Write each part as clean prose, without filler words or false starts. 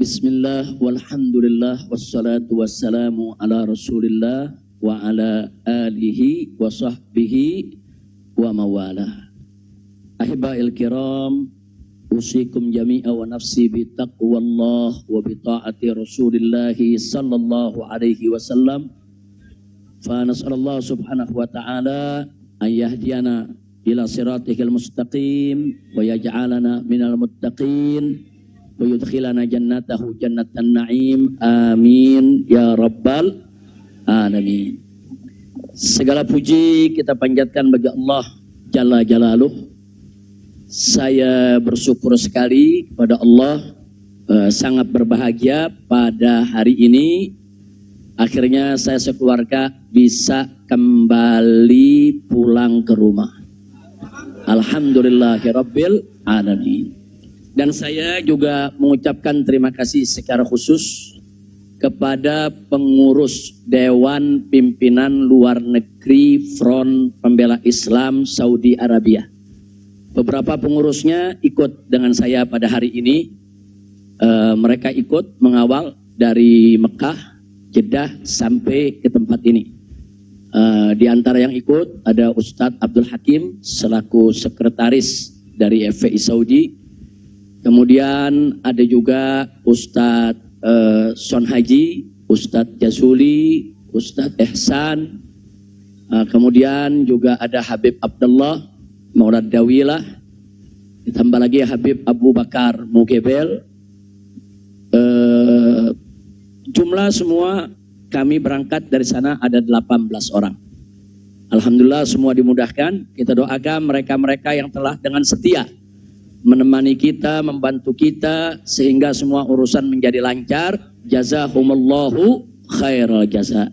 Bismillah, walhamdulillah, wassalatu wassalamu ala rasulillah wa ala alihi wa sahbihi wa mawalah. Ahiba'il kiram, usikum jami'a wa nafsi bi taqwallah wa bi ta'ati rasulillahi sallallahu alaihi wasallam. Fa nas'alallah subhanahu wa ta'ala an yahdiyana ila siratihil mustaqim wa yaj'alana minal muttaqin wa yudkhilana jannatahu jannatan na'im, amin ya rabbal alamin. Segala puji kita panjatkan bagi Allah Jalla Jalaluh. Saya bersyukur sekali kepada Allah, sangat berbahagia pada hari ini akhirnya saya sekeluarga bisa kembali pulang ke rumah. Alhamdulillahirabbil alamin. Dan saya juga mengucapkan terima kasih secara khusus kepada pengurus Dewan Pimpinan Luar Negeri Front Pembela Islam Saudi Arabia. Beberapa pengurusnya ikut dengan saya pada hari ini. Mereka ikut mengawal dari Mekah, Jeddah sampai ke tempat ini. Di antara yang ikut ada Ustadz Abdul Hakim selaku sekretaris dari FPI Saudi. Kemudian ada juga Ustadz Son Haji, Ustadz Jazuli, Ustadz Ehsan. Kemudian juga ada Habib Abdullah Maulad Dawilah. Ditambah lagi Habib Abu Bakar Mugebel. Jumlah semua kami berangkat dari sana ada 18 orang. Alhamdulillah semua dimudahkan. Kita doakan mereka-mereka yang telah dengan setia menemani kita, membantu kita sehingga semua urusan menjadi lancar. Jazakumullahu khairal jaza.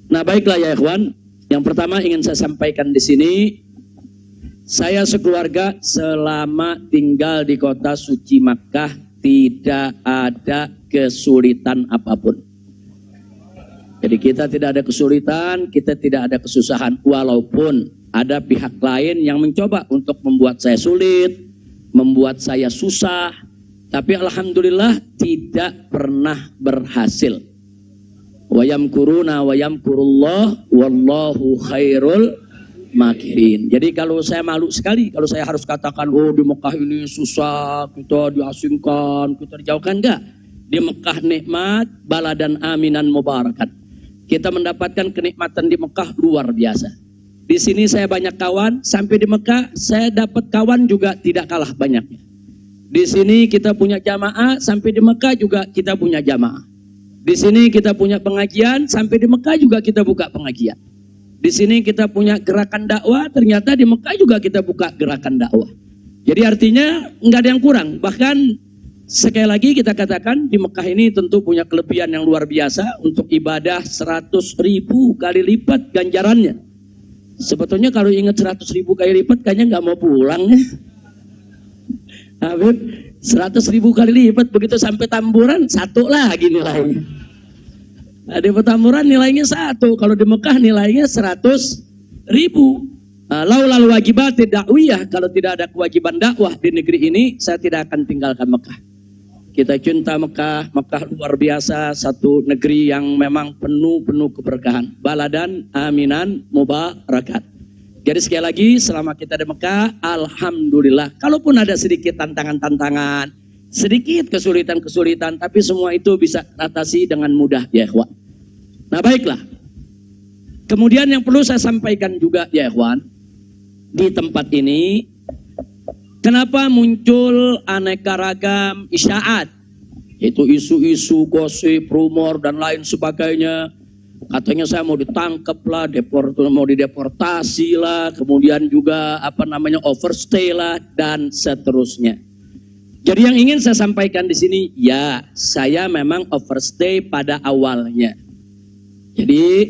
Nah, baiklah ya ikhwan. Yang pertama ingin saya sampaikan di sini, saya sekeluarga selama tinggal di kota suci Makkah tidak ada kesulitan apapun. Jadi kita tidak ada kesulitan, kita tidak ada kesusahan, walaupun ada pihak lain yang mencoba untuk membuat saya sulit, membuat saya susah, tapi alhamdulillah tidak pernah berhasil. Wa yamkuruna wa yamkurullah wallahu khairul makirin. Jadi kalau saya malu sekali kalau saya harus katakan, oh di Mekah ini susah, kita diasingkan, kita dijauhkan. Enggak. Di Mekah nikmat, baladan aminan mubarakat. Kita mendapatkan kenikmatan di Mekah luar biasa. Di sini saya banyak kawan, sampai di Mekah saya dapat kawan juga tidak kalah banyaknya. Di sini kita punya jamaah, sampai di Mekah juga kita punya jamaah. Di sini kita punya pengajian, sampai di Mekah juga kita buka pengajian. Di sini kita punya gerakan dakwah, ternyata di Mekah juga kita buka gerakan dakwah. Jadi artinya nggak ada yang kurang. Bahkan sekali lagi kita katakan di Mekah ini tentu punya kelebihan yang luar biasa untuk ibadah 100.000 kali lipat ganjarannya. Sebetulnya kalau ingat 100.000 kali lipat kayaknya nggak mau pulang ya. Habib, 100.000 kali lipat begitu sampai Tamburan satu lagi nilainya. Nah, di Petamburan nilainya 1, kalau di Mekah nilainya 100.000. Laulal wajibat dakwiyah, kalau tidak ada kewajiban dakwah di negeri ini saya tidak akan tinggalkan Mekah. Kita cinta Mekah, Mekah luar biasa, satu negeri yang memang penuh keberkahan. Baladan aminan mubarakat. Jadi sekali lagi selama kita di Mekah, alhamdulillah. Kalaupun ada sedikit tantangan-tantangan, sedikit kesulitan-kesulitan, tapi semua itu bisa atasi dengan mudah ya ikhwan. Nah baiklah. Kemudian yang perlu saya sampaikan juga ya ikhwan, di tempat ini kenapa muncul aneka ragam isyaat, yaitu isu-isu, gosip, rumor dan lain sebagainya. Katanya saya mau ditangkap lah, mau dideportasi lah, kemudian juga overstay lah dan seterusnya. Jadi yang ingin saya sampaikan di sini, ya saya memang overstay pada awalnya. Jadi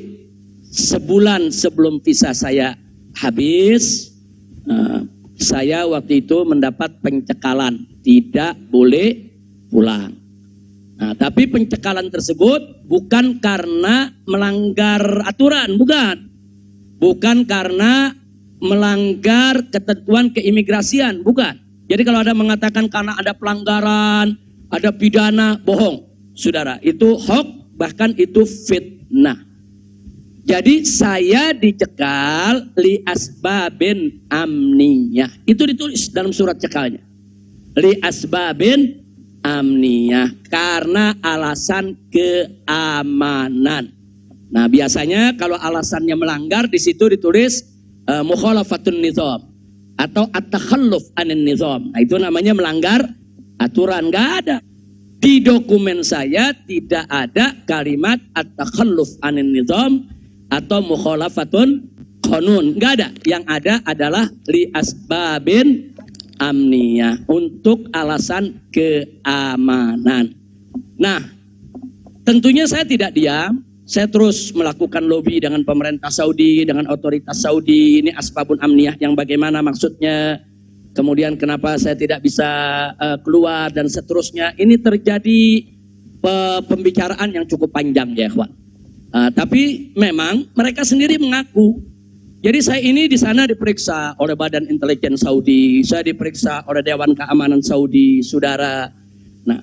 sebulan sebelum visa saya habis, saya waktu itu mendapat pencekalan, tidak boleh pulang. Nah, tapi pencekalan tersebut bukan karena melanggar aturan, bukan. Bukan karena melanggar ketentuan keimigrasian, bukan. Jadi kalau ada mengatakan karena ada pelanggaran, ada pidana bohong. Saudara, itu hoax, bahkan itu fitnah. Jadi saya dicekal li asbabin amniyah. Itu ditulis dalam surat cekalnya. Li asbabin amniyah, karena alasan keamanan. Nah, biasanya kalau alasannya melanggar di situ ditulis mukhalafatun nizam atau at-takhalluf anin nizam. Nah, itu namanya melanggar aturan. Enggak ada. Di dokumen saya tidak ada kalimat at-takhalluf anin nizam atau mukhalafatun qanun. Enggak ada. Yang ada adalah li asbabin amniyah, untuk alasan keamanan. Nah, tentunya saya tidak diam. Saya terus melakukan lobby dengan pemerintah Saudi, dengan otoritas Saudi. Ini asbabun amniyah yang bagaimana maksudnya. Kemudian kenapa saya tidak bisa keluar dan seterusnya. Ini terjadi pembicaraan yang cukup panjang ya ikhwan. Tapi memang mereka sendiri mengaku. Jadi saya ini di sana diperiksa oleh Badan Intelijen Saudi, saya diperiksa oleh Dewan Keamanan Saudi, saudara. Nah,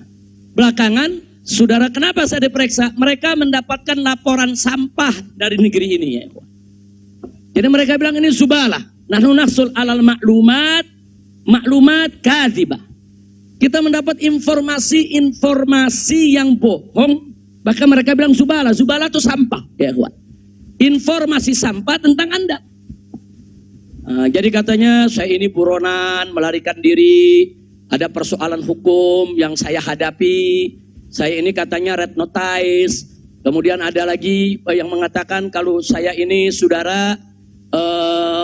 belakangan, saudara, kenapa saya diperiksa? Mereka mendapatkan laporan sampah dari negeri ini ya. Jadi mereka bilang ini zubalah. Nahnu nahsul alal maklumat kadzibah. Kita mendapat informasi yang bohong. Bahkan mereka bilang zubalah itu sampah ya ikhwan. Informasi sampah tentang Anda. Jadi katanya saya ini buronan, melarikan diri, ada persoalan hukum yang saya hadapi. Saya ini katanya red notice. Kemudian ada lagi yang mengatakan kalau saya ini saudara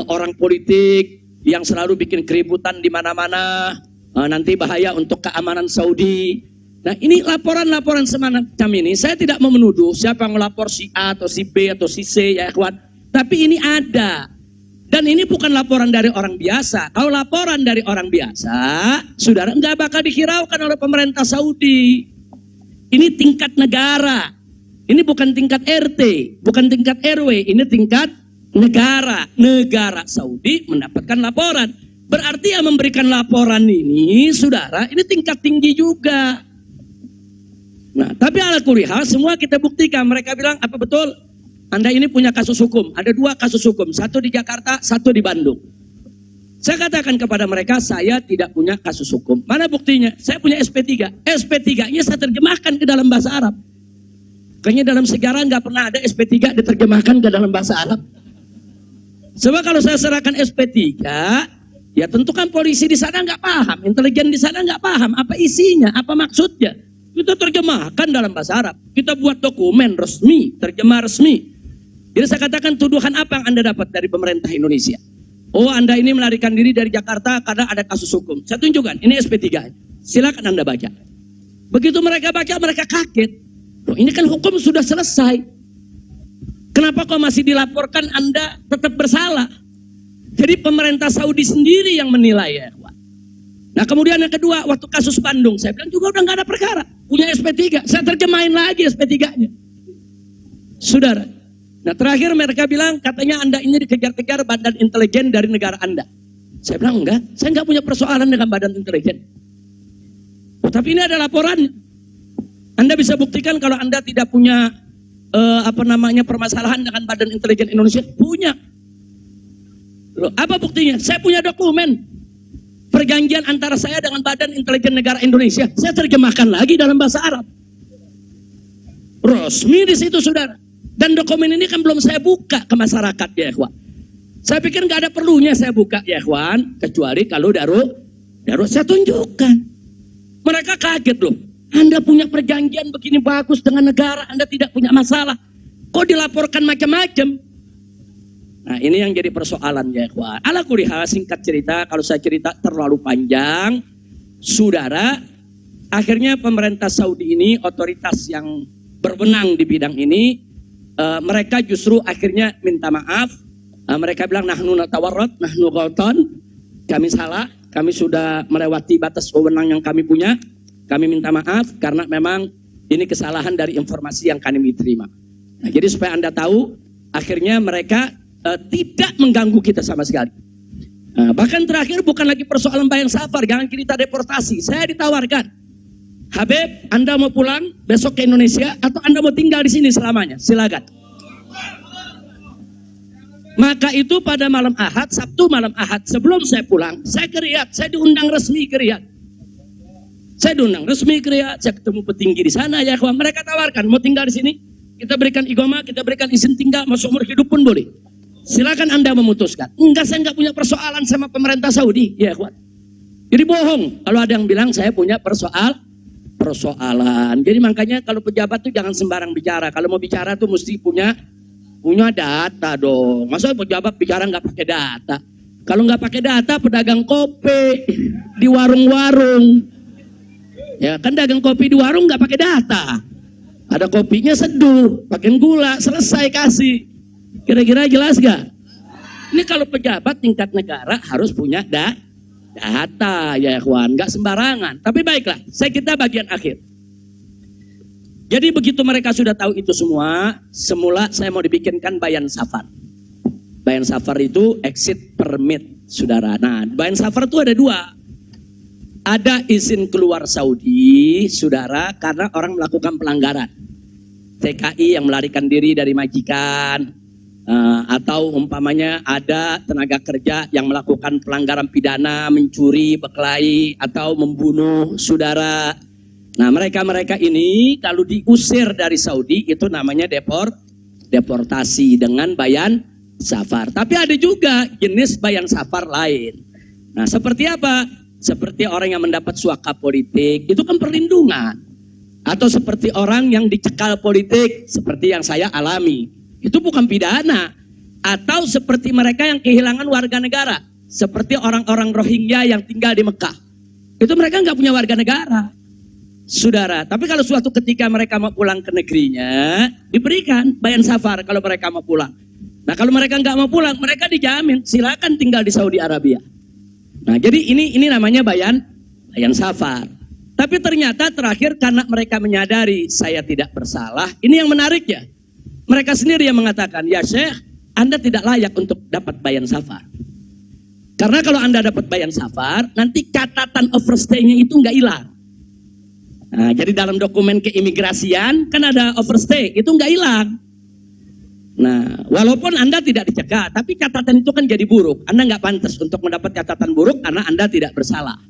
orang politik yang selalu bikin keributan di mana-mana, nanti bahaya untuk keamanan Saudi. Nah, ini laporan-laporan semacam ini, saya tidak mau menuduh siapa yang melapor, si A atau si B atau si C ya ikhwan. Tapi ini ada. Dan ini bukan laporan dari orang biasa. Kalau laporan dari orang biasa, saudara, enggak bakal dihiraukan oleh pemerintah Saudi. Ini tingkat negara. Ini bukan tingkat RT, bukan tingkat RW, ini tingkat negara. Negara Saudi mendapatkan laporan. Berarti yang memberikan laporan ini, saudara, ini tingkat tinggi juga. Nah, tapi ala kulihal semua kita buktikan. Mereka bilang, apa betul? Anda ini punya kasus hukum. Ada 2 kasus hukum. Satu di Jakarta, satu di Bandung. Saya katakan kepada mereka, saya tidak punya kasus hukum. Mana buktinya? Saya punya SP3. SP3-nya saya terjemahkan ke dalam bahasa Arab. Kayaknya dalam sejarah nggak pernah ada SP3 diterjemahkan ke dalam bahasa Arab. Sebab kalau saya serahkan SP3, ya tentu kan polisi di sana nggak paham. Intelijen di sana nggak paham. Apa isinya, apa maksudnya. Kita terjemahkan dalam bahasa Arab. Kita buat dokumen resmi, terjemah resmi. Jadi saya katakan tuduhan apa yang Anda dapat dari pemerintah Indonesia? Oh, Anda ini melarikan diri dari Jakarta karena ada kasus hukum. Saya tunjukkan, ini SP3. Silakan Anda baca. Begitu mereka baca, mereka kaget. Loh, ini kan hukum sudah selesai. Kenapa kok masih dilaporkan Anda tetap bersalah? Jadi pemerintah Saudi sendiri yang menilai ya. Nah kemudian yang kedua, waktu kasus Bandung, saya bilang juga udah gak ada perkara. Punya SP3, saya terjemahin lagi SP3-nya. Saudara. Nah terakhir mereka bilang, katanya Anda ini dikejar-kejar badan intelijen dari negara Anda. Saya bilang enggak, saya enggak punya persoalan dengan badan intelijen. Oh, tapi ini ada laporannya. Anda bisa buktikan kalau Anda tidak punya permasalahan dengan badan intelijen Indonesia? Punya. Loh, apa buktinya? Saya punya dokumen. Perjanjian antara saya dengan Badan Intelijen Negara Indonesia, saya terjemahkan lagi dalam bahasa Arab. Resmi di situ, saudara. Dan dokumen ini kan belum saya buka ke masyarakat ya ikhwan. Saya pikir nggak ada perlunya saya buka ya ikhwan, kecuali kalau darurat saya tunjukkan. Mereka kaget loh. Anda punya perjanjian begini bagus dengan negara, Anda tidak punya masalah. Kok dilaporkan macam-macam? Nah ini yang jadi persoalan ya ikhwan. Ala kulihal, singkat cerita, kalau saya cerita terlalu panjang, saudara, akhirnya pemerintah Saudi ini, otoritas yang berwenang di bidang ini, mereka justru akhirnya minta maaf. Mereka bilang nahnu natawarrat, nahnu ghaltan, kami salah, kami sudah melewati batas wewenang yang kami punya, kami minta maaf karena memang ini kesalahan dari informasi yang kami terima. Nah, jadi supaya Anda tahu, akhirnya mereka tidak mengganggu kita sama sekali. Bahkan terakhir bukan lagi persoalan bayang safar, jangan kita deportasi. Saya ditawarkan, Habib, Anda mau pulang besok ke Indonesia atau Anda mau tinggal di sini selamanya? Silakan. Maka itu pada malam Ahad, Sabtu malam Ahad, sebelum saya pulang, saya ke Riyadh, saya diundang resmi ke Riyadh. Saya diundang resmi ke Riyadh, saya ketemu petinggi di sana, ya kawan. Mereka tawarkan, mau tinggal di sini, kita berikan igoma, kita berikan izin tinggal, masuk umur hidup pun boleh. Silakan Anda memutuskan. Enggak, saya enggak punya persoalan sama pemerintah Saudi, ya kawan. Jadi bohong kalau ada yang bilang saya punya persoalan. Jadi makanya kalau pejabat tuh jangan sembarang bicara. Kalau mau bicara tuh mesti punya data dong. Masa pejabat bicara nggak pakai data? Kalau nggak pakai data, pedagang kopi di warung-warung, ya kan dagang kopi di warung nggak pakai data. Ada kopinya seduh, pakai gula, selesai kasih. Kira-kira jelas gak? Ini kalau pejabat tingkat negara harus punya data, ya kawan, nggak sembarangan. Tapi baiklah, kita bagian akhir. Jadi begitu mereka sudah tahu itu semula saya mau dibikinkan bayan safar. Bayan safar itu exit permit, saudara. Nah, bayan safar itu ada dua. Ada izin keluar Saudi, saudara, karena orang melakukan pelanggaran. TKI yang melarikan diri dari majikan, atau umpamanya ada tenaga kerja yang melakukan pelanggaran pidana, mencuri, berkelahi, atau membunuh saudara. Nah, mereka ini kalau diusir dari Saudi itu namanya deportasi dengan bayan safar. Tapi ada juga jenis bayan safar lain. Nah, seperti apa? Seperti orang yang mendapat suaka politik, itu kan perlindungan. Atau seperti orang yang dicekal politik, seperti yang saya alami. Itu bukan pidana. Atau seperti mereka yang kehilangan warga negara. Seperti orang-orang Rohingya yang tinggal di Mekah. Itu mereka nggak punya warga negara. Saudara, tapi kalau suatu ketika mereka mau pulang ke negerinya, diberikan bayan safar kalau mereka mau pulang. Nah, kalau mereka nggak mau pulang, mereka dijamin silakan tinggal di Saudi Arabia. Nah, jadi ini namanya bayan safar. Tapi ternyata terakhir karena mereka menyadari saya tidak bersalah, ini yang menariknya. Mereka sendiri yang mengatakan, ya Syekh, Anda tidak layak untuk dapat bayan safar. Karena kalau Anda dapat bayan safar, nanti catatan overstay-nya itu nggak hilang. Nah, jadi dalam dokumen keimigrasian kan ada overstay, itu nggak hilang. Nah, walaupun Anda tidak dicegah, tapi catatan itu kan jadi buruk. Anda nggak pantas untuk mendapat catatan buruk karena Anda tidak bersalah.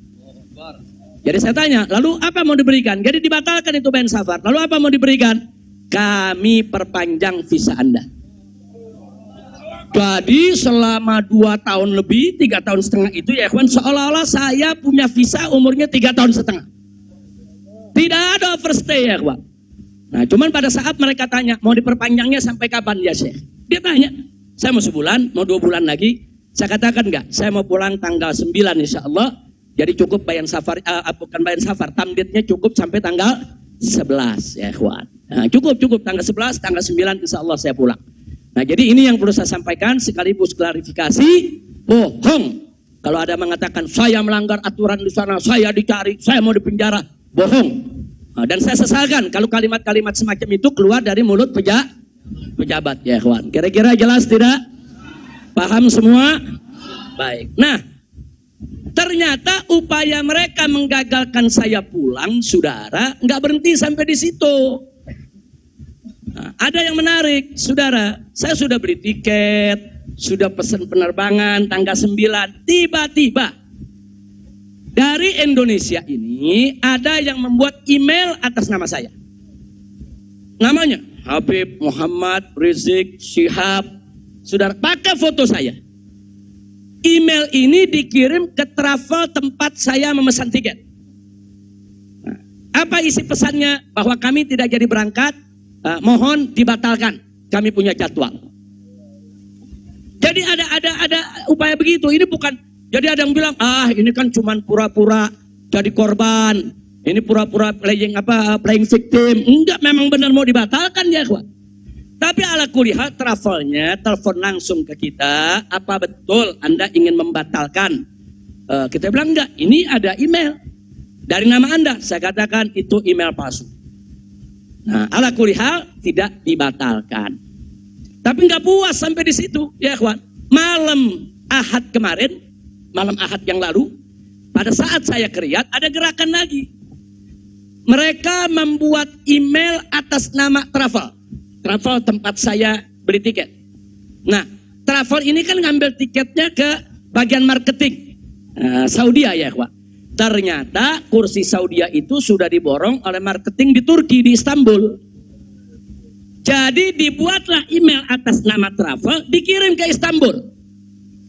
Jadi saya tanya, lalu apa mau diberikan? Jadi dibatalkan itu bayan safar. Lalu apa mau diberikan? Kami perpanjang visa Anda. Jadi selama 2 tahun lebih, 3 tahun setengah itu ya kawan, seolah-olah saya punya visa umurnya 3 tahun setengah. Tidak ada overstay ya kawan. Nah, cuman pada saat mereka tanya, mau diperpanjangnya sampai kapan ya Syekh? Dia tanya, saya mau sebulan, mau 2 bulan lagi. Saya katakan enggak, saya mau pulang tanggal 9 insya Allah. Jadi cukup bayan safar, bukan bayan safar, tamdidnya cukup sampai tanggal 11 ya kawan. Nah, cukup tanggal 11, tanggal 9 insya Allah saya pulang. Nah, jadi ini yang perlu saya sampaikan sekaligus klarifikasi, bohong. Kalau ada mengatakan saya melanggar aturan di sana, saya dicari, saya mau dipenjara, bohong. Nah, dan saya sesalkan kalau kalimat-kalimat semacam itu keluar dari mulut pejabat ya kawan. Kira-kira jelas tidak? Paham semua? Baik. Nah, ternyata upaya mereka menggagalkan saya pulang, saudara, nggak berhenti sampai di situ. Nah, ada yang menarik, saudara. Saya sudah beli tiket, sudah pesan penerbangan tanggal 9. Tiba-tiba dari Indonesia ini ada yang membuat email atas nama saya. Namanya Habib Muhammad Rizik Syihab. Saudara, pakai foto saya. Email ini dikirim ke travel tempat saya memesan tiket. Nah, apa isi pesannya? Bahwa kami tidak jadi berangkat, mohon dibatalkan. Kami punya jadwal. Jadi ada upaya begitu. Ini bukan. Jadi ada yang bilang, ini kan cuman pura-pura jadi korban. Ini pura-pura playing victim. Enggak, memang benar mau dibatalkan ya, kawan. Tapi ala kuliah travelnya telepon langsung ke kita, apa betul Anda ingin membatalkan? Kita bilang enggak, ini ada email dari nama Anda. Saya katakan itu email palsu. Nah, ala kuliah tidak dibatalkan. Tapi enggak puas sampai di situ, ya kawan. Malam Ahad kemarin, malam Ahad yang lalu, pada saat saya ke Riyadh, ada gerakan lagi. Mereka membuat email atas nama travel. Travel tempat saya beli tiket. Nah, travel ini kan ngambil tiketnya ke bagian marketing Saudi ya, Pak. Ternyata kursi Saudi itu sudah diborong oleh marketing di Turki, di Istanbul. Jadi dibuatlah email atas nama travel, dikirim ke Istanbul.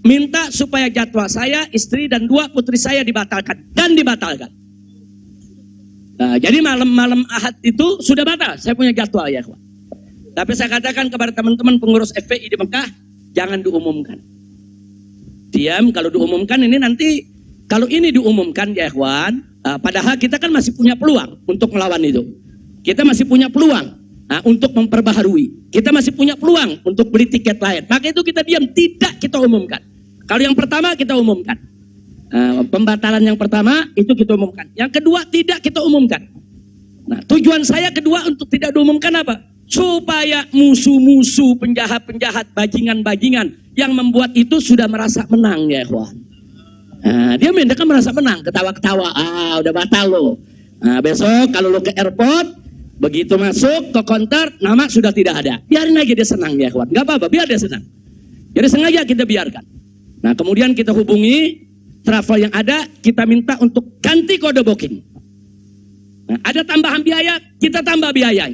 Minta supaya jadwal saya, istri dan 2 putri saya dibatalkan. Dan dibatalkan. Nah, jadi malam-malam Ahad itu sudah batal, saya punya jadwal ya, Pak. Tapi saya katakan kepada teman-teman pengurus FPI di Mekah, jangan diumumkan. Diam, kalau diumumkan ini nanti, kalau ini diumumkan ya ikhwan, padahal kita kan masih punya peluang untuk melawan itu. Kita masih punya peluang untuk memperbaharui. Kita masih punya peluang untuk beli tiket lain. Maka itu kita diam, tidak kita umumkan. Kalau yang pertama kita umumkan. Pembatalan yang pertama itu kita umumkan. Yang kedua tidak kita umumkan. Nah, tujuan saya kedua untuk tidak diumumkan apa? Supaya musuh-musuh, penjahat-penjahat, bajingan-bajingan yang membuat itu sudah merasa menang ya ikhwan. Nah, dia kan merasa menang, ketawa-ketawa, udah batal lo. Nah, besok kalau lo ke airport, begitu masuk ke counter, nama sudah tidak ada. Biarin aja dia senang ya ikhwan, nggak apa-apa, biar dia senang. Jadi sengaja kita biarkan. Nah, kemudian kita hubungi travel yang ada, kita minta untuk ganti kode booking. Nah, ada tambahan biaya, kita tambah biaya.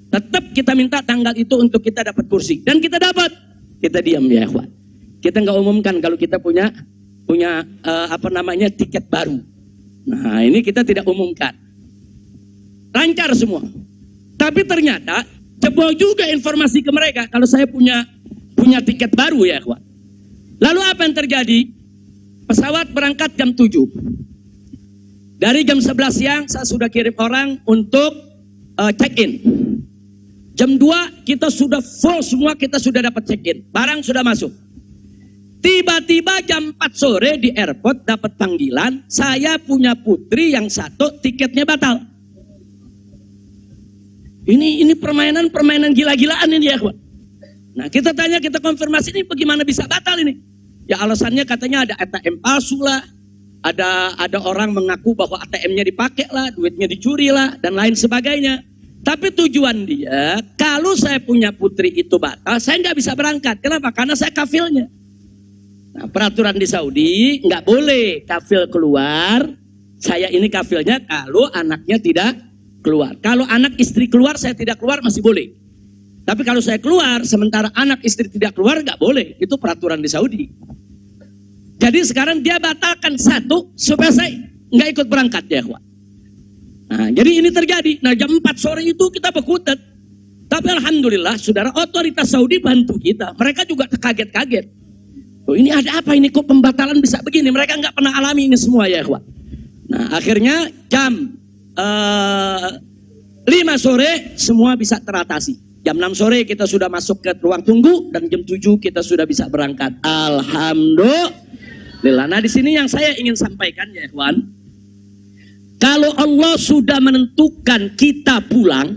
Tetap kita minta tanggal itu untuk kita dapat kursi. Dan kita dapat. Kita diam ya ikhwan. Kita nggak umumkan kalau kita punya tiket baru. Nah, ini kita tidak umumkan. Lancar semua. Tapi ternyata jebol juga informasi ke mereka kalau saya punya tiket baru ya ikhwan. Lalu apa yang terjadi? Pesawat berangkat jam 7. Dari jam 11 siang saya sudah kirim orang untuk check-in. Jam 2 kita sudah full semua, kita sudah dapat check-in. Barang sudah masuk. Tiba-tiba jam 4 sore di airport dapat panggilan, saya punya putri yang satu tiketnya batal. Ini permainan gila-gilaan ini ya, kawan. Nah, kita tanya, kita konfirmasi ini bagaimana bisa batal ini? Ya alasannya katanya ada ATM palsu lah, ada orang mengaku bahwa ATM-nya dipakai lah, duitnya dicuri lah, dan lain sebagainya. Tapi tujuan dia, kalau saya punya putri itu batal, saya nggak bisa berangkat. Kenapa? Karena saya kafilnya. Nah, peraturan di Saudi nggak boleh kafil keluar. Saya ini kafilnya kalau anaknya tidak keluar. Kalau anak istri keluar, saya tidak keluar masih boleh. Tapi kalau saya keluar, sementara anak istri tidak keluar, nggak boleh. Itu peraturan di Saudi. Jadi sekarang dia batalkan satu supaya saya nggak ikut berangkat ya, kawan. Nah, jadi ini terjadi. Nah, jam 4 sore itu kita berkutat. Tapi alhamdulillah, saudara, otoritas Saudi bantu kita. Mereka juga terkaget-kaget. Oh, ini ada apa ini? Kok pembatalan bisa begini? Mereka nggak pernah alami ini semua ya, kawan. Nah, akhirnya jam 5 sore semua bisa teratasi. Jam 6 sore kita sudah masuk ke ruang tunggu dan jam 7 kita sudah bisa berangkat. Alhamdulillah. Nah, di sini yang saya ingin sampaikan ya, kawan. Kalau Allah sudah menentukan kita pulang,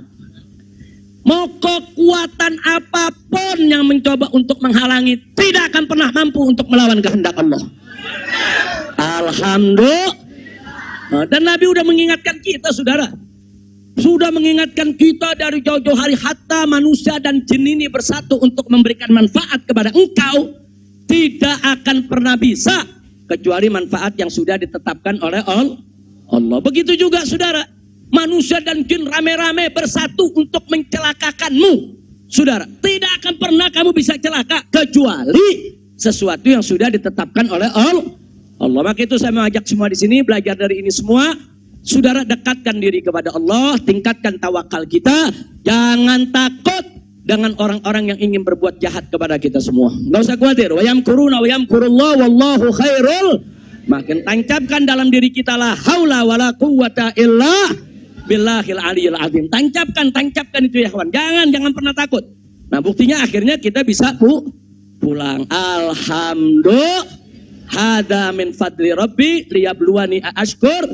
mau kekuatan apapun yang mencoba untuk menghalangi tidak akan pernah mampu untuk melawan kehendak Allah. Alhamdulillah. Dan Nabi sudah mengingatkan kita, saudara. Sudah mengingatkan kita dari jauh-jauh hari, hatta manusia dan jin ini bersatu untuk memberikan manfaat kepada engkau, tidak akan pernah bisa kecuali manfaat yang sudah ditetapkan oleh Allah. Begitu juga saudara, manusia dan jin rame-rame bersatu untuk mencelakakanmu. Saudara, tidak akan pernah kamu bisa celaka kecuali sesuatu yang sudah ditetapkan oleh Allah. Maka itu saya mengajak semua di sini belajar dari ini semua. Saudara, dekatkan diri kepada Allah, tingkatkan tawakal kita, jangan takut dengan orang-orang yang ingin berbuat jahat kepada kita semua. Enggak usah khawatir. Wa yamkuruna wa yamkurullah wallahu khairul. Makin tancapkan dalam diri kita la haula wala quwwata illa billahil aliyil azim. Tancapkan itu ya kawan. Jangan pernah takut. Nah, buktinya akhirnya kita bisa pulang. Alhamdulillah. Hada min fadli rabbi liyabluwani ashkur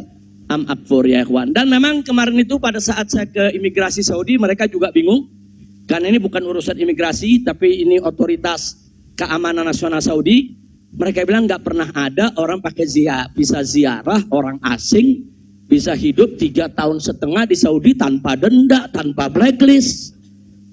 am akfur ya kawan. Dan memang kemarin itu pada saat saya ke imigrasi Saudi, mereka juga bingung. Karena ini bukan urusan imigrasi, tapi ini otoritas keamanan nasional Saudi. Mereka bilang nggak pernah ada orang pakai bisa ziarah orang asing, bisa hidup 3,5 tahun di Saudi tanpa denda, tanpa blacklist.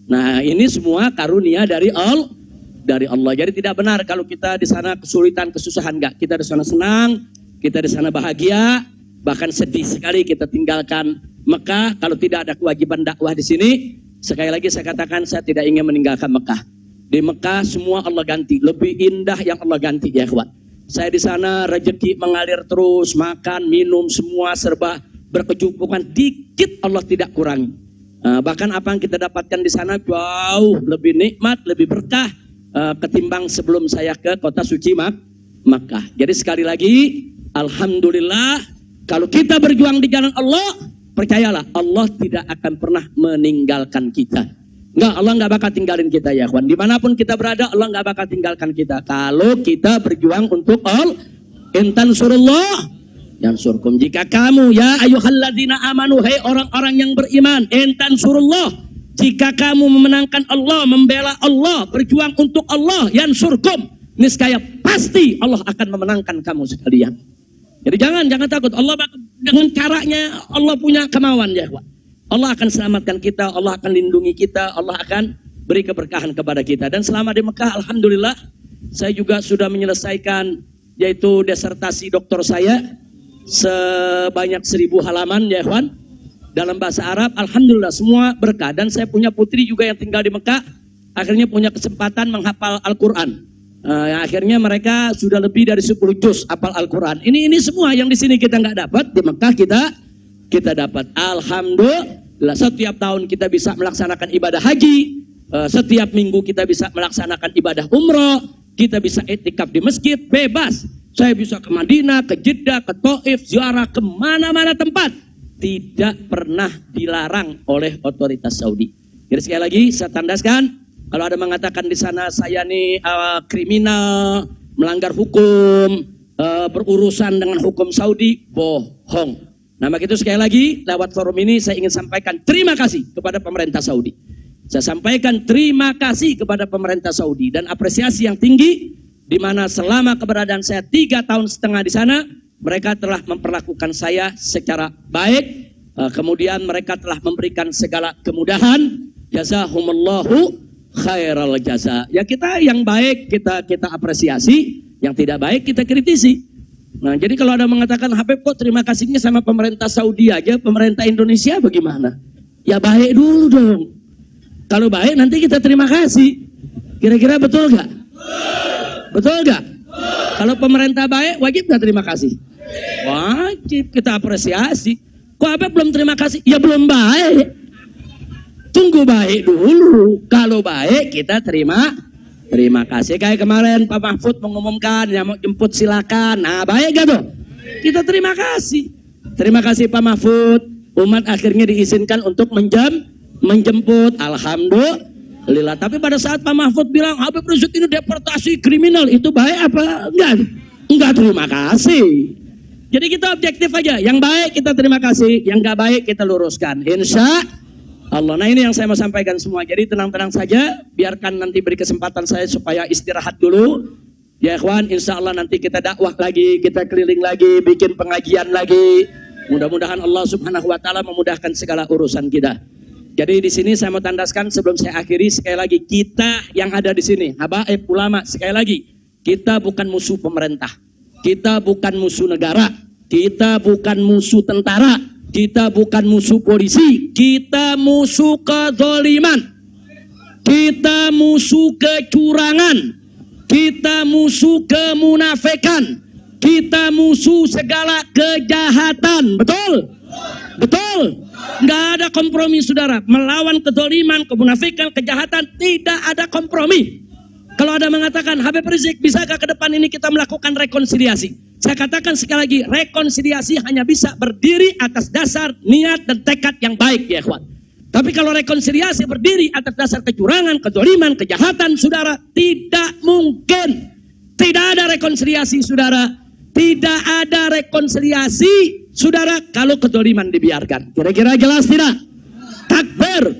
Nah, ini semua karunia dari Allah. Jadi tidak benar kalau kita di sana kesulitan, kesusahan, enggak. Kita di sana senang, kita di sana bahagia, bahkan sedih sekali kita tinggalkan Mekah kalau tidak ada kewajiban dakwah di sini. Sekali lagi saya katakan, saya tidak ingin meninggalkan Mekah. Di Mekah semua Allah ganti, lebih indah yang Allah ganti ya kawan. Saya di sana rezeki mengalir terus, makan, minum semua serba berkecukupan, dikit Allah tidak kurangi. Bahkan apa yang kita dapatkan di sana jauh lebih nikmat, lebih berkah ketimbang sebelum saya ke kota suci Makkah. Jadi sekali lagi, alhamdulillah, kalau kita berjuang di jalan Allah, percayalah Allah tidak akan pernah meninggalkan kita. Enggak, Allah enggak bakal tinggalin kita ya kawan. Dimanapun kita berada, Allah enggak bakal tinggalkan kita. Kalau kita berjuang untuk Allah, intan surullah yang surkum. Jika kamu ya ayyuhalladzina amanu, hai orang-orang yang beriman, intan surullah, jika kamu memenangkan Allah, membela Allah, berjuang untuk Allah, yang surkum, niscaya pasti Allah akan memenangkan kamu sekalian. Jadi jangan takut. Allah dengan caranya Allah punya kemauan ya kawan. Allah akan selamatkan kita, Allah akan lindungi kita, Allah akan beri keberkahan kepada kita. Dan selama di Mekah, alhamdulillah, saya juga sudah menyelesaikan yaitu disertasi doktor saya sebanyak 1000 halaman ya kawan, dalam bahasa Arab. Alhamdulillah semua berkah. Dan saya punya putri juga yang tinggal di Mekah, akhirnya punya kesempatan menghafal Al-Quran. Akhirnya mereka sudah lebih dari 10 juz hafal Al-Quran. Ini semua yang di sini kita nggak dapat, di Mekah kita dapat. Alhamdulillah, setiap tahun kita bisa melaksanakan ibadah haji, setiap minggu kita bisa melaksanakan ibadah umroh, kita bisa itikaf di masjid bebas. Saya bisa ke Madinah, ke Jeddah, ke Taif, ziarah kemana-mana tempat, tidak pernah dilarang oleh otoritas Saudi. Jadi sekali lagi saya tandaskan, kalau ada mengatakan di sana saya nih kriminal, melanggar hukum, berurusan dengan hukum Saudi, bohong. Nah, begitu sekali lagi lewat forum ini saya ingin sampaikan terima kasih kepada pemerintah Saudi. Saya sampaikan terima kasih kepada pemerintah Saudi dan apresiasi yang tinggi, di mana selama keberadaan saya 3,5 tahun di sana, mereka telah memperlakukan saya secara baik. Kemudian mereka telah memberikan segala kemudahan. Jazahumullahu khairal jaza. Ya kita yang baik kita apresiasi, yang tidak baik kita kritisi. Nah, jadi kalau ada mengatakan Habib kok terima kasihnya sama pemerintah Saudi aja, pemerintah Indonesia bagaimana? Ya baik dulu dong. Kalau baik nanti kita terima kasih. Kira-kira betul gak? Betul gak? Kalau pemerintah baik wajib gak terima kasih? Wajib, kita apresiasi. Kok Habib belum terima kasih? Ya belum baik. Tunggu baik dulu. Kalau baik kita terima kasih. Kayak kemarin Pak Mahfud mengumumkan yang mau jemput silakan. Nah baik gak tuh? Kita terima kasih. Terima kasih Pak Mahfud. Umat akhirnya diizinkan untuk menjemput. Alhamdulillah. Tapi pada saat Pak Mahfud bilang Habib Rizik ini deportasi kriminal, itu baik apa? Enggak terima kasih. Jadi kita objektif aja. Yang baik kita terima kasih, yang gak baik kita luruskan. Insya Allah. Nah ini yang saya mau sampaikan semua. Jadi tenang-tenang saja, biarkan nanti beri kesempatan saya supaya istirahat dulu. Ya ikhwan, insya Allah nanti kita dakwah lagi, kita keliling lagi, bikin pengajian lagi. Mudah-mudahan Allah subhanahu wa ta'ala memudahkan segala urusan kita. Jadi di sini saya mau tandaskan sebelum saya akhiri, sekali lagi kita yang ada di sini, habaib ulama, sekali lagi, kita bukan musuh pemerintah. Kita bukan musuh negara. Kita bukan musuh tentara. Kita bukan musuh polisi, kita musuh kezaliman, kita musuh kecurangan, kita musuh kemunafikan, kita musuh segala kejahatan. Betul? Betul? Nggak ada kompromi saudara, melawan kezaliman, kemunafikan, kejahatan, tidak ada kompromi. Kalau ada mengatakan Habib Rizik, bisakah ke depan ini kita melakukan rekonsiliasi? Saya katakan sekali lagi, rekonsiliasi hanya bisa berdiri atas dasar niat dan tekad yang baik ya ikhwan. Tapi kalau rekonsiliasi berdiri atas dasar kecurangan, kezaliman, kejahatan, saudara, tidak mungkin. Tidak ada rekonsiliasi saudara. Tidak ada rekonsiliasi saudara kalau kezaliman dibiarkan. Kira-kira jelas tidak? Takbir.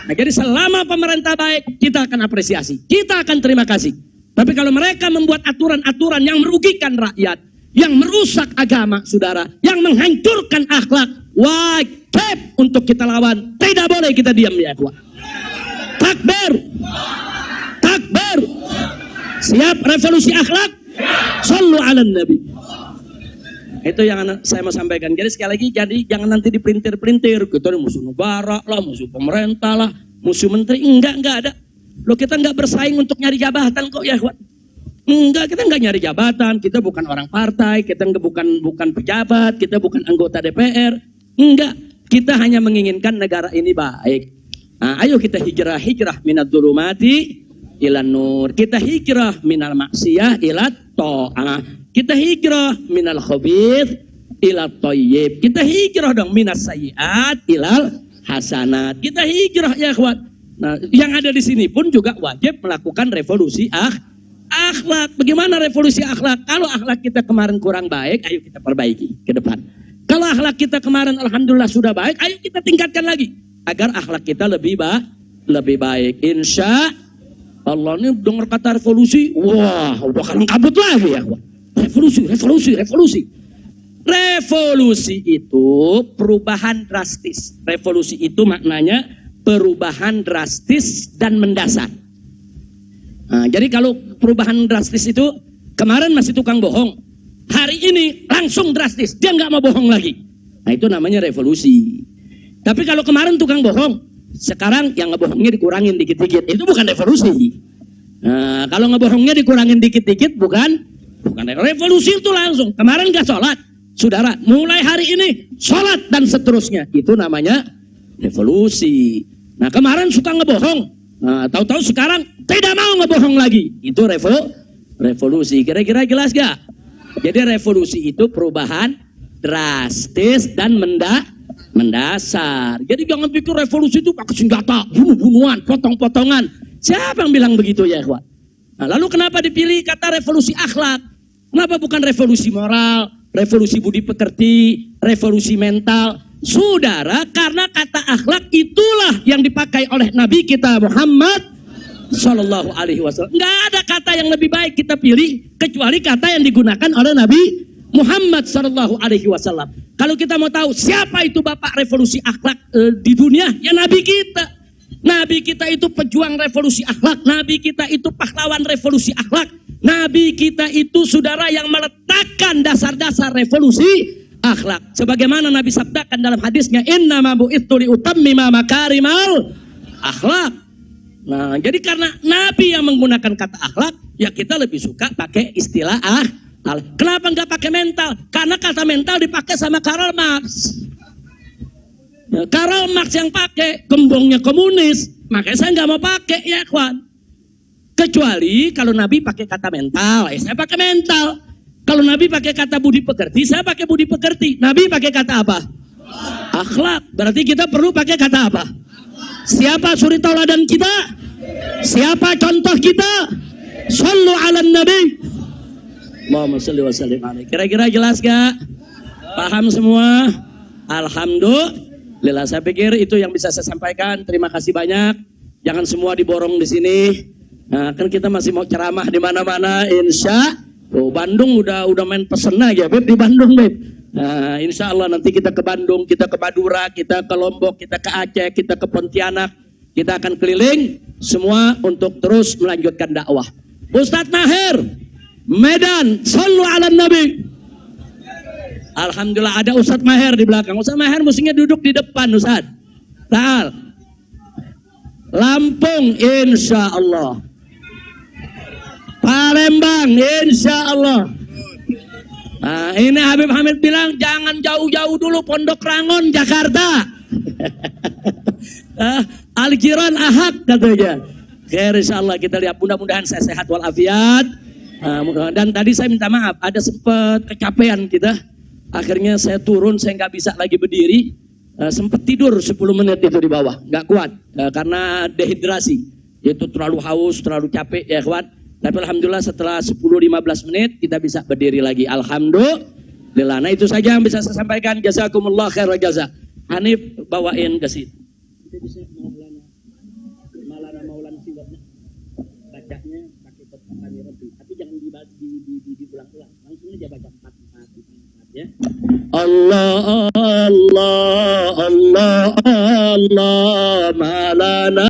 Nah, jadi selama pemerintah baik, kita akan apresiasi, kita akan terima kasih. Tapi kalau mereka membuat aturan-aturan yang merugikan rakyat, yang merusak agama, saudara, yang menghancurkan akhlak, wajib untuk kita lawan. Tidak boleh kita diam, ya ikhwan. Takbir, takbir. Siap revolusi akhlak? Sallu ala nabi. Itu yang saya mau sampaikan. Jadi sekali lagi, jadi jangan nanti dipelintir-pelintir. Kita musuh negara lah, musuh pemerintah lah, musuh menteri. Enggak ada. Loh, kita enggak bersaing untuk nyari jabatan kok, ya ikhwan. Enggak, kita enggak nyari jabatan. Kita bukan orang partai, kita bukan pejabat, kita bukan anggota DPR. Enggak, kita hanya menginginkan negara ini baik. Nah, ayo kita hijrah minad dzulumati ilan nur. Kita hijrah minal maksiyah ilat ta'ah. Kita hijrah minal khabith ilat thayyib. Kita hijrah dong minas sayyiat ilal hasanat. Kita hijrah, ya ikhwan. Nah, yang ada di sini pun juga wajib melakukan revolusi akhlak. Bagaimana revolusi akhlak? Kalau akhlak kita kemarin kurang baik, ayo kita perbaiki ke depan. Kalau akhlak kita kemarin alhamdulillah sudah baik, ayo kita tingkatkan lagi agar akhlak kita lebih baik. Insya Allah. Ini dengar kata revolusi, wah udah kan kabut lagi, ya. Revolusi. Revolusi itu perubahan drastis. Revolusi itu maknanya perubahan drastis dan mendasar. Nah, jadi kalau perubahan drastis itu kemarin masih tukang bohong, hari ini langsung drastis, dia nggak mau bohong lagi. Nah, itu namanya revolusi. Tapi kalau kemarin tukang bohong, sekarang yang ngebohongnya dikurangin dikit-dikit, itu bukan revolusi. Nah, kalau ngebohongnya dikurangin dikit-dikit bukan revolusi. Itu langsung. Kemarin nggak sholat, saudara, mulai hari ini sholat dan seterusnya, itu namanya revolusi. Nah, kemarin suka ngebohong, nah, tahu-tahu sekarang tidak mau ngebohong lagi, itu revolusi. Kira-kira jelas gak? Jadi revolusi itu perubahan drastis dan mendasar. Jadi jangan pikir revolusi itu pakai senjata, bunuh-bunuhan, potong-potongan. Siapa yang bilang begitu, ya ikhwan? Nah, lalu kenapa dipilih kata revolusi akhlak? Kenapa bukan revolusi moral, revolusi budi pekerti, revolusi mental? Saudara, karena kata akhlak itulah yang dipakai oleh Nabi kita Muhammad Sallallahu Alaihi Wasallam. Nggak ada kata yang lebih baik kita pilih kecuali kata yang digunakan oleh Nabi Muhammad Sallallahu Alaihi Wasallam. Kalau kita mau tahu siapa itu bapak revolusi akhlak di dunia, ya Nabi kita. Nabi kita itu pejuang revolusi akhlak. Nabi kita itu pahlawan revolusi akhlak. Nabi kita itu saudara yang meletakkan dasar-dasar revolusi akhlak. Sebagaimana Nabi sabdakan dalam hadisnya, innama bu'itsu liutammima makarimal akhlak. Nah, jadi karena Nabi yang menggunakan kata akhlak, ya kita lebih suka pakai istilah akhlak. Kenapa nggak pakai mental? Karena kata mental dipakai sama Karl Marx. Ya, Karl Marx yang pakai, gembongnya komunis, makanya saya nggak mau pakai, ya kawan. Kecuali kalau Nabi pakai kata mental, ya saya pakai mental. Kalau Nabi pakai kata budi pekerti, saya pakai budi pekerti. Nabi pakai kata apa? Akhlak. Berarti kita perlu pakai kata apa? Siapa suri tauladan kita? Siapa contoh kita? Sallu ala nabi. Allahumma salli wa sallim alaihi. Kira-kira jelas gak? Paham semua? Alhamdulillah. Saya pikir itu yang bisa saya sampaikan. Terima kasih banyak. Jangan semua diborong di sini. Nah, kan kita masih mau ceramah di mana-mana, insya. Oh, Bandung udah main pesen aja, Beb, di Bandung, Beb. Nah, insya Allah nanti kita ke Bandung, kita ke Madura, kita ke Lombok, kita ke Aceh, kita ke Pontianak. Kita akan keliling semua untuk terus melanjutkan dakwah. Ustadz Maher, Medan, sallu ala nabi. Alhamdulillah ada Ustadz Maher di belakang. Ustadz Maher mestinya duduk di depan, Ustadz. Ta'al. Lampung, insya Allah. Palembang, insya Allah. Nah, ini Habib Hamid bilang jangan jauh-jauh dulu, Pondok Rangon, Jakarta. Al-Jiran Ahad katanya. Khair, insya Allah kita lihat, mudah-mudahan saya sehat walafiat. Dan tadi saya minta maaf, ada sempat kecapean kita. Akhirnya saya turun, saya nggak bisa lagi berdiri. Sempat tidur 10 menit itu di bawah, nggak kuat karena dehidrasi. Itu terlalu haus, terlalu capek, ya kawan. Tapi alhamdulillah setelah 10-15 menit kita bisa berdiri lagi. Alhamdulillah. Nah, itu saja yang bisa saya sampaikan. Jazakumullah khairal jaza. Hanif bawain ke situ. Maulana siwatnya. Bacanya pakai kami Rabbi. Tapi jangan diulang-ulang. Langsung aja baca 4. Allah Allah Allah Allah malana